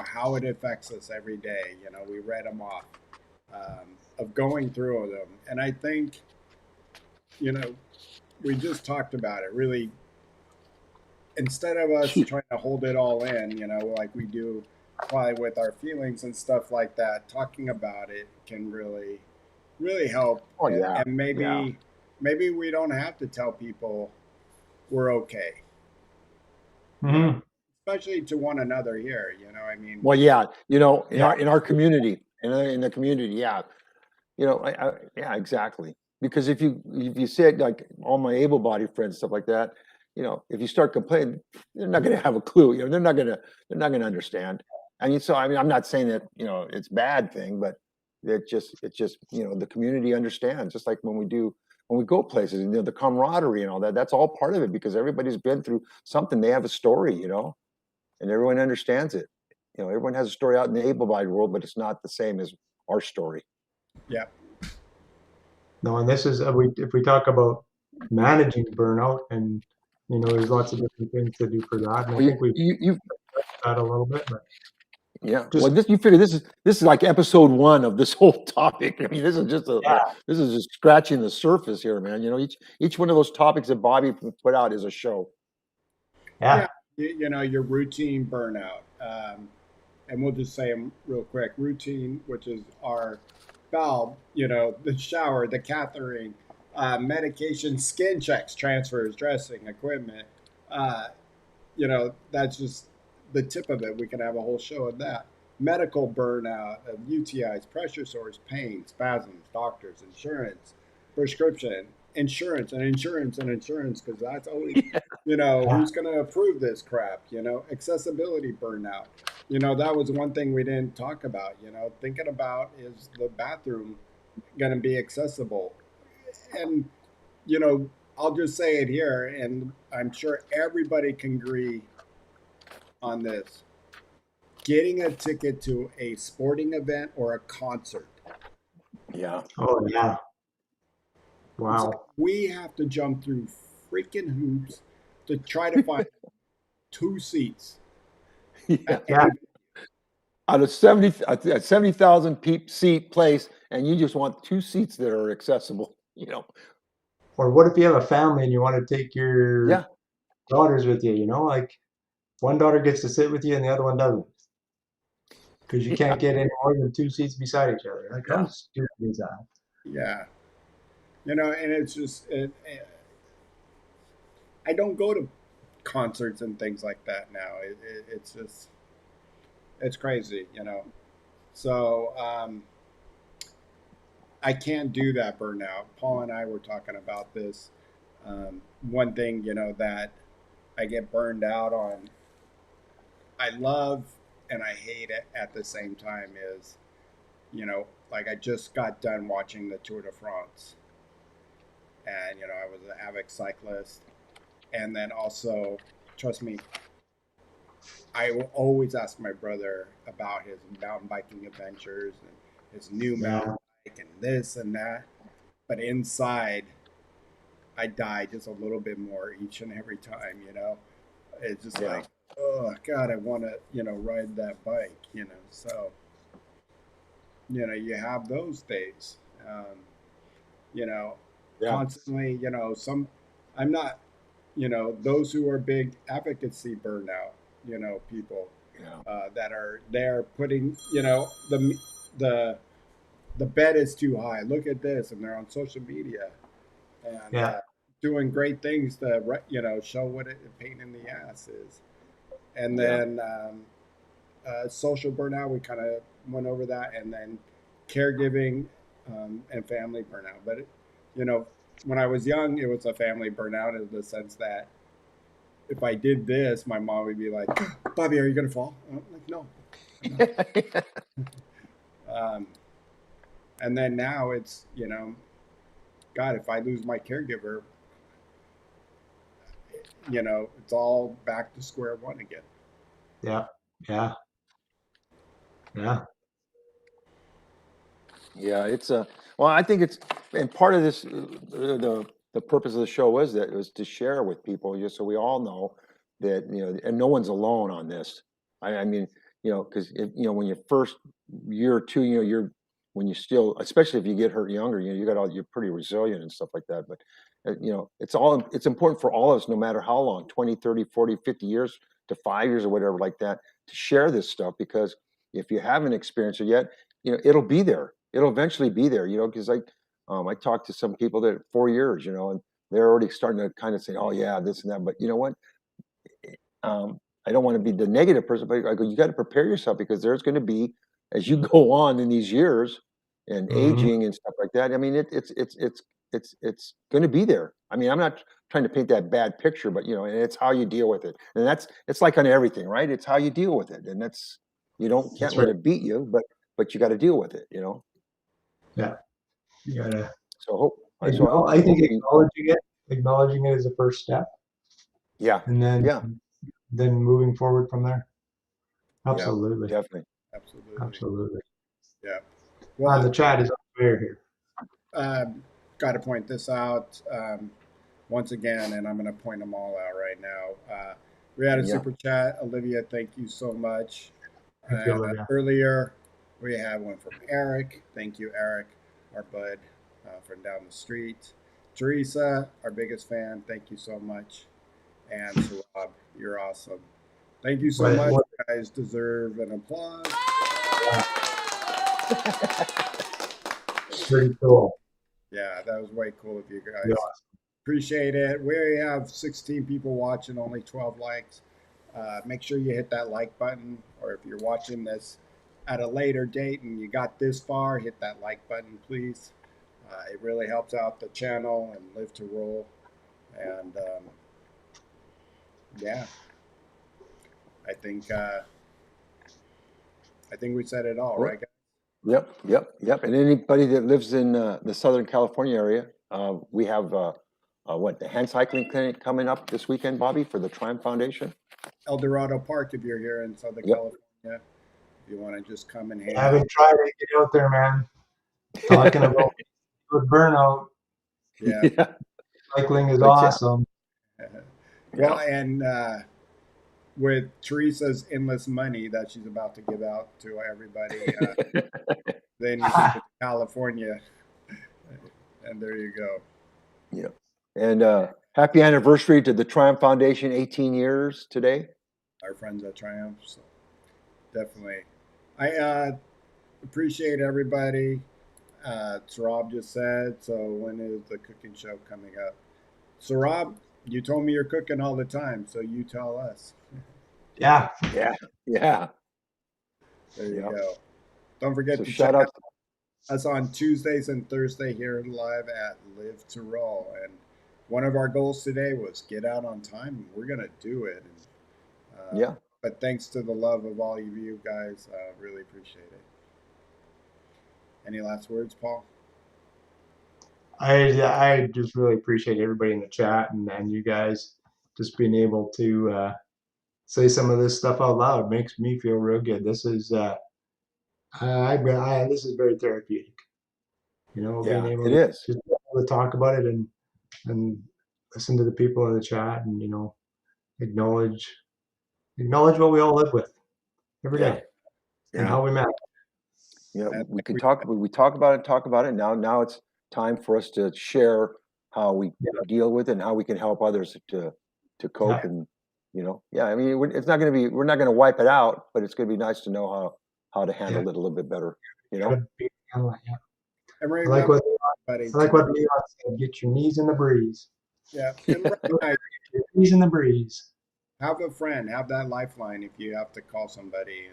how it affects us every day. We read them off, of going through them, and I think, we just talked about it. Really, instead of us trying to hold it all in, like we do probably with our feelings and stuff like that, talking about it can really help. Oh yeah. And Yeah. maybe we don't have to tell people we're okay, Mm-hmm. especially to one another here. I mean, Well, yeah. In Yeah. our community, in the community, yeah. Yeah, exactly. Because if you said, like, all my able-bodied friends, stuff like that, if you start complaining, they're not going to have a clue. They're not going to understand. And so, I mean, I'm not saying that it's a bad thing, but it's just the community understands. Just like when we go places, and the camaraderie and all that. That's all part of it because everybody's been through something. They have a story, and everyone understands it. Everyone has a story out in the able-bodied world, but it's not the same as our story. yeah, No, and this is if we talk about managing burnout, and there's lots of different things to do for that, and I Well, think we've you that a little bit, but yeah. just Well, you figure this is like episode 1 of this whole topic. I mean, this is just yeah, this is just scratching the surface here, man. Each one of those topics that Bobby put out is a show. yeah, your routine burnout, and we'll just say them real quick. Routine, which is our valve, the shower, the cathetering, medication, skin checks, transfers, dressing, equipment. Uh, that's just the tip of it. We can have a whole show of that. Medical burnout of UTIs, pressure sores, pain, spasms, doctors, insurance, prescription, insurance, because that's always, who's going to approve this crap, accessibility burnout. That was one thing we didn't talk about, thinking about is the bathroom going to be accessible? And, I'll just say it here, and I'm sure everybody can agree on this. Getting a ticket to a sporting event or a concert. Yeah. oh yeah, It's like wow, we have to jump through freaking hoops to try to find 2 seats. Yeah. yeah, Out of 70,000 seat place, and you just want 2 seats that are accessible. Or what if you have a family and you want to take your Yeah. daughters with you? You know, like one daughter gets to sit with you and the other one doesn't, because you Yeah. can't get any more than 2 seats beside each other. Like, how Yeah. stupid is that? Yeah. And it's just, I don't go to concerts and things like that now. It's just, it's crazy. So I can't do that burnout. Paul and I were talking about this. One thing, that I get burned out on, I love and I hate it at the same time is, like I just got done watching the Tour de France. And, I was an avid cyclist. And then also, trust me, I will always ask my brother about his mountain biking adventures and his new mountain Yeah, bike and this and that. But inside, I die just a little bit more each and every time. It's just Yeah. like, oh God, I want to, ride that bike. So, you have those days. Um, you know, Yeah. constantly, I'm not, those who are big advocacy burnout, people Yeah. that are there putting, the the bed is too high. Look at this, and they're on social media and yeah, doing great things to show what a pain in the ass is. And Yeah. then social burnout, we kind of went over that, and then caregiving and family burnout. But when I was young, it was a family burnout in the sense that if I did this, my mom would be like, "Bobby, are you gonna fall?" I'm like, "No, I'm not." Um, and then now it's, God, if I lose my caregiver, it's all back to square one again. yeah, yeah, yeah, Yeah, it's a well. I think it's and part of this the purpose of the show was that it was to share with people, just so we all know that and no one's alone on this. I mean, because when you first year or two, you're when you still, especially if you get hurt younger, you're pretty resilient and stuff like that. But it's important for all of us, no matter how long, 20, 30, 40, 50 years to 5 years or whatever like that, to share this stuff because if you haven't experienced it yet, it'll be there. It'll eventually be there, because I talked to some people that 4 years, and they're already starting to kind of say, oh yeah, this and that. But you know what? I don't want to be the negative person, but I go, you got to prepare yourself because there's going to be, as you go on in these years and hmm aging and stuff like that. I mean, it's going to be there. I mean, I'm not trying to paint that bad picture, but and it's how you deal with it, and it's like on everything, right? It's how you deal with it, and you don't can't that's let right. it beat you, but you got to deal with it. Yeah, you gotta So hope so I think hopefully, acknowledging it is the first step, yeah, and yeah, then moving forward from there. yeah, Absolutely, definitely. Absolutely. absolutely. Yeah. The Well, chat is on fire here. got to point this out once again, and I'm going to point them all out right now. We had a Yeah, super chat. Olivia, thank you so much. Thank you, And Olivia. earlier, we had one from Eric. Thank you, Eric, our bud from down the street. Teresa, our biggest fan. Thank you so much. And Sarab, you're awesome. Thank you so much. What, You guys deserve an applause. yeah, pretty cool. Yeah, that was way cool of you Yeah. guys. Appreciate it. We have 16 people watching, only 12 likes. Make sure you hit that like button, or if you're watching this at a later date and you got this far, hit that like button, please. It really helps out the channel and Live to Roll. And yeah, I think uh, I think we said it all, well, right, guys? yep. And anybody that lives in the Southern California area, we have the hand cycling clinic coming up this weekend, Bobby, for the Triumph Foundation. El Dorado Park, if you're here in Southern Yep. California, if you want to just come and I hang haven't out. tried to get out there, man. Talking about with burnout, Yeah. Yeah, cycling is but yeah, awesome. Well, yeah. and with Teresa's endless money that she's about to give out to everybody, then you can get to California, and there you go. Yeah. And happy anniversary to the Triumph Foundation, 18 years today. Our friends at Triumph. So definitely. I appreciate everybody. So Rob just said, so when is the cooking show coming up? So Rob, you told me you're cooking all the time, so you tell us. Yeah. Yeah. Yeah. There you Yeah. go. Don't forget So to shout check out. out us on Tuesdays and Thursday here live at Live to Roll. And one of our goals today was get out on time. We're gonna do it. Yeah. But thanks to the love of all of you guys, really appreciate it. Any last words, Paul? I just really appreciate everybody in the chat and you guys just being able to say some of this stuff out loud makes me feel real good. This is this is very therapeutic. You know, being Yeah, able it to is. just be able to talk about it and listen to the people in the chat and acknowledge what we all live with every Yeah. day and Yeah. how we met. Yeah. And We can talk. We talk about it. Now it's time for us to share how we deal with it and how we can help others to cope. Yeah. And yeah. I mean, it's not going to be. We're not going to wipe it out, but it's going to be nice to know how to handle it a little bit better. Gotta be online, yeah. and I like remember, what buddy, I like what Leon said. Get your knees in the breeze. yeah, and recognize, Your knees in the breeze. have a friend, have that lifeline if you have to call somebody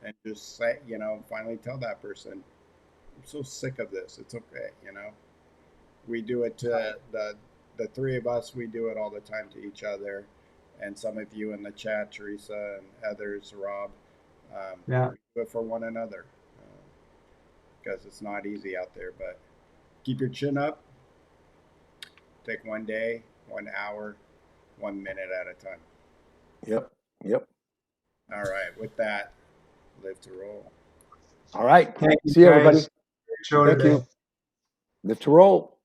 and just say, finally tell that person, I'm so sick of this. It's okay, We do it to the three of us. We do it all the time to each other, and some of you in the chat, Teresa and others, Rob. Yeah. We do it for one another because it's not easy out there. But keep your chin up. Take one day, 1 hour, 1 minute at a time. Yep. Yep. All right. With that, live to roll. All right. Thank you, See you, everybody. guys. Great show Thank today. you. Live to roll.